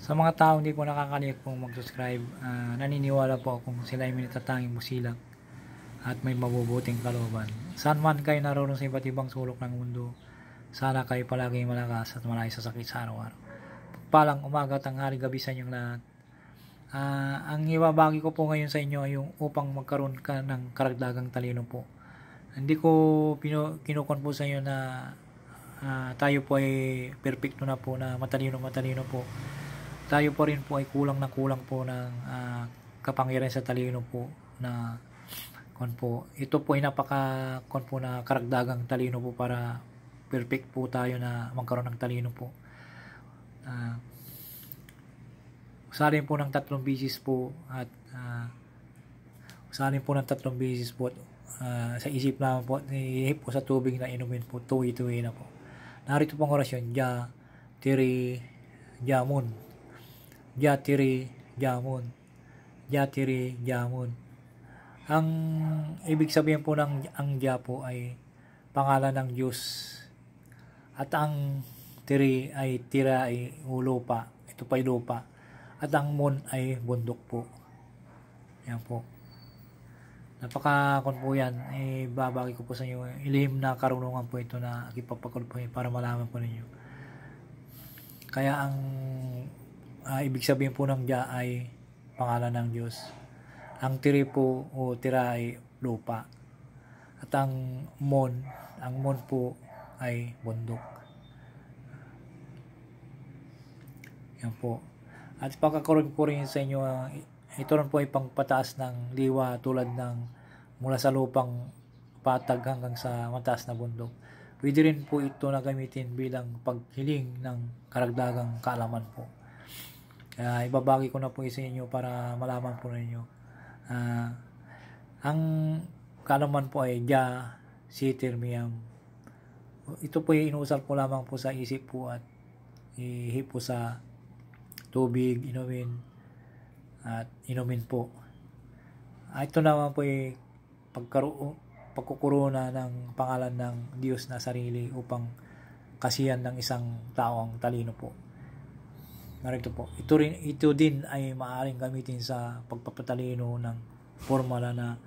Sa mga tao hindi po nakakalimutan pong mag-subscribe, naniniwala po akong sila ay may natatanging musilang at may mabubuting kalooban. Saan man kayo naroon sa iba't ibang sulok ng mundo, sana kayo palagi malakas at malayo sa sakit sa araw-araw. Palang umaga, tanghali, gabi sa inyong lahat. Ang ibabagi ko po ngayon sa inyo ay yung upang magkaroon ka ng karagdagang talino po. Hindi ko kinukon po sa inyo na tayo po ay perfecto na po, na matalino po. Tayo po rin po ay kulang po ng kapangyarihan sa talino po na po. Ito po ay napaka po na karagdagang talino po para perfect po tayo na magkaroon ng talino po. Usalin po ng 3 beses po at usalin po ng 3 beses po sa isip naman po, ihip po sa tubig na inumin po, tuwi-tuwi na po. Narito pong orasyon, Ja, Tiri, Jamun. Ja, Tiri, Jamun. Ja, Tiri, Jamun. Ang ibig sabihin po ng ang Ja po ay pangalan ng Diyos. At ang Tiri ay tira ay lupa. Ito pa ay lupa. At ang Mun ay bundok po. Yan po. Napakakon po yan. Babagi ko po sa inyo. Ilihim na karunungan po ito na ipapakul po para malaman po ninyo. Kaya ang ibig sabihin po ng Ja ay pangalan ng Diyos. Ang Tiri po o tira ay lupa. At ang Mun po ay bundok. Yan po. At pagkakaroon po rin sa inyo, ito rin po ay pangpataas ng liwa tulad ng mula sa lupang patag hanggang sa mataas na bundok. Pwede rin po ito na gamitin bilang paghiling ng karagdagang kaalaman po. Kaya ibabagi ko na po sa inyo para malaman po ninyo. Ang kaalaman po ay Ja, Sitir, Miyam. Ito po ay inuusal po lamang po sa isip po at ihip po sa tubig, inumin at inumin po. Ito naman po ay pagkukuruna ng pangalan ng Diyos na sarili upang kasiyan ng isang tao ang talino po. Narito po. Ito din ay maaaring gamitin sa pagpapatalino ng formula na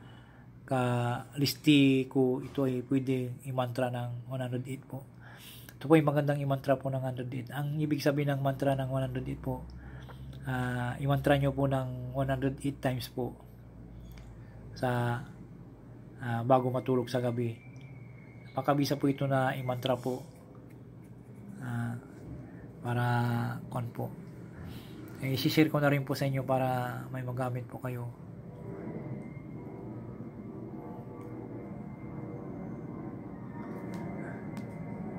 kalisti ko. Ito ay pwede imantra ng 108 po. Ito po ay magandang imantra po ng 108. Ang ibig sabihin ng mantra ng 108 po, imantra nyo po ng 108 times po sa bago matulog sa gabi. Napakabisa po ito na imantra po para po. I-share ko na rin po sa inyo para may magamit po kayo.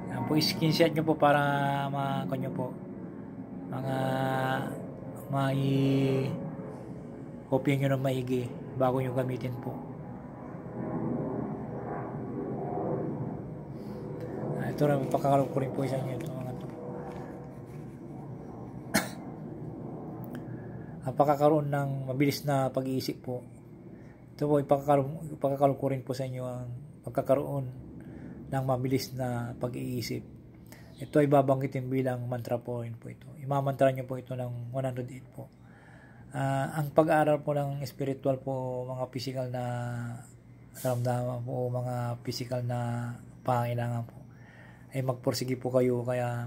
Yan po, screenshot nyo po para nyo po mga may kopya nyo ng maigi bago nyo gamitin po. Ito rin, pagkakalog ko rin po sa inyo ito mga ito. Ang pagkakaroon ng mabilis na pag-iisip po. Ito po, ipagkakalog ko rin po sa inyo ang pagkakaroon ng mabilis na pag-iisip. Ito ay babanggitin bilang mantra po rin po ito. Imamantra nyo po ito ng 108 po. Ang pag-aaral po ng spiritual po, mga physical na ramdaman po, mga physical na pangailangan po, ay magpursige po kayo. Kaya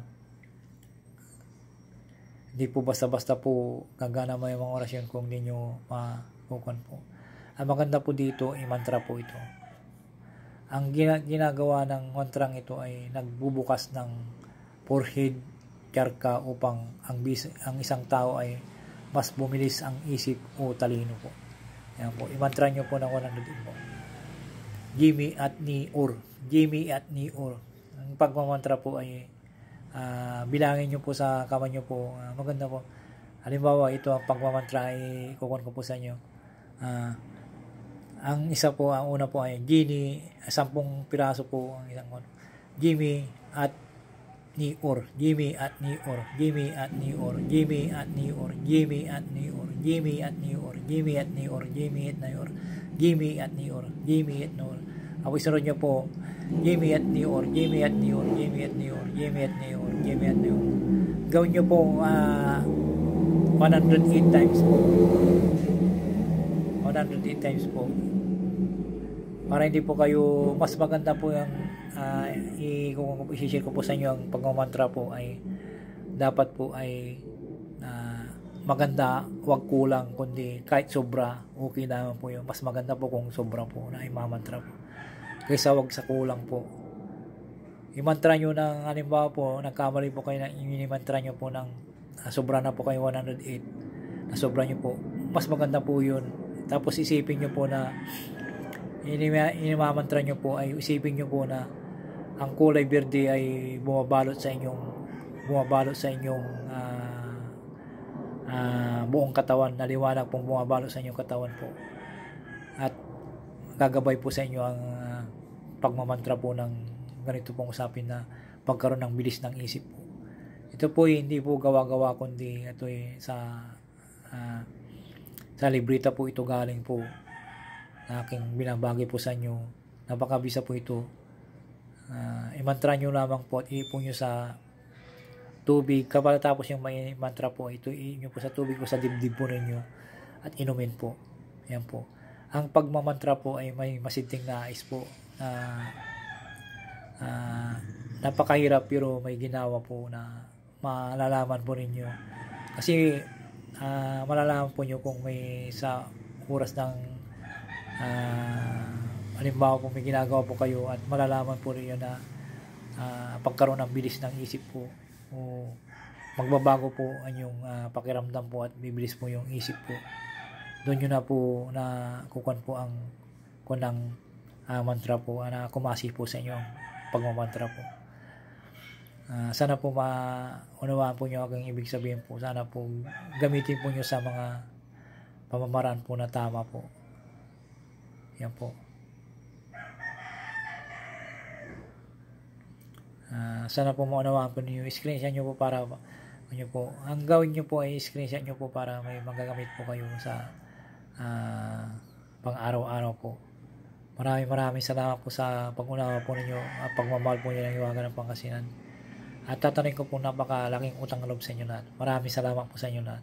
hindi po basta-basta po gagana mo yung mga orasyon kung hindi nyo makukuhan po. Ang maganda po dito, imantra po ito. Ang ginagawa ng mantrang ito ay nagbubukas ng forehead chakra upang ang isang tao ay mas bumilis ang isip o talino po. Yan po. Imantra nyo po ng 100 po. Jimmy at ni Ur. Jimmy at ni Ur. Ang pagmamantra po ay bilangin nyo po sa kamay nyo po. Maganda po. Halimbawa, ito ang pagmamantra ay kukun ko po sa inyo. Ang isa po, ang una po ay Gini, 10 piraso po ang isang one. Jimmy at ni Ur, Jimmy at ni Ur, Jimmy at ni Ur, Jimmy at ni Ur, Jimmy at ni Ur, Jimmy at ni Ur, Jimmy at ni Ur, Jimmy at ni Ur, Jimmy at ni Ur, Jimmy at ni Ur. Ako isunod niyo po, Jimmy at ni Ur, Jimmy at ni Ur, Jimmy at ni Ur, Jimmy at ni Ur, Jimmy at ni Ur. Gawin niyo po 108 times po. 108 times po. Para hindi po kayo, mas maganda po yung kung i-share ko po sa inyo ang pagmamantra po ay dapat po ay maganda, wag kulang, kundi kahit sobra, okay naman po yun. Mas maganda po kung sobra po na imamantra po. Kaysa wag sa kulang po. I-mantra nyo ng, halimbawa po, nagkamali po kayo na i-mantra nyo po ng sobra na po kayo 108, na sobra nyo po. Mas maganda po yun. Tapos isipin nyo po na inimamantra nyo po ay isipin nyo po na ang kulay berde ay bumabalot sa inyong buong katawan, na liwanag pong bumabalot sa inyong katawan po, at gagabay po sa inyo ang pagmamantra po ng ganito pong usapin na pagkaroon ng bilis ng isip po. Ito po hindi po gawa-gawa, kundi ito sa libreta po ito galing po na aking binabagi po sa inyo. Napakabisa po ito. I-mantra nyo lamang po at iipon nyo sa tubig. Kapag tapos yung may mantra po, ito nyo po sa tubig o sa dibdib po ninyo at inumin po. Yan po. Ang pagmamantra po ay may masidting nais po na napakahirap, pero may ginawa po na malalaman po ninyo. Kasi malalaman po nyo kung may sa oras ng halimbawa po may ginagawa po kayo at malalaman po rin yun na pagkaroon ng bilis ng isip po, o magbabago po ang yung pakiramdam po at bibilis po yung isip po. Doon nyo na po na kukuhan po ang kunang mantra po na kumasi po sa inyo ang pagmamantra po. Sana po maunawaan po nyo aking ibig sabihin po. Sana po gamitin po nyo sa mga pamamaraan po na tama po. Yan po. Sana po maunawaan po ninyo. Screenshot nyo po para ang gawin nyo po ay screenshot nyo po para may magagamit po kayo sa pang araw-araw po. Maraming salamat po sa pag-unawa po ninyo at pagmamahal po ninyo ng Hiwaga ng Pangasinan. At tatanungin ko po napakalaking utang na loob sa inyo lahat. Maraming salamat po sa inyo lahat.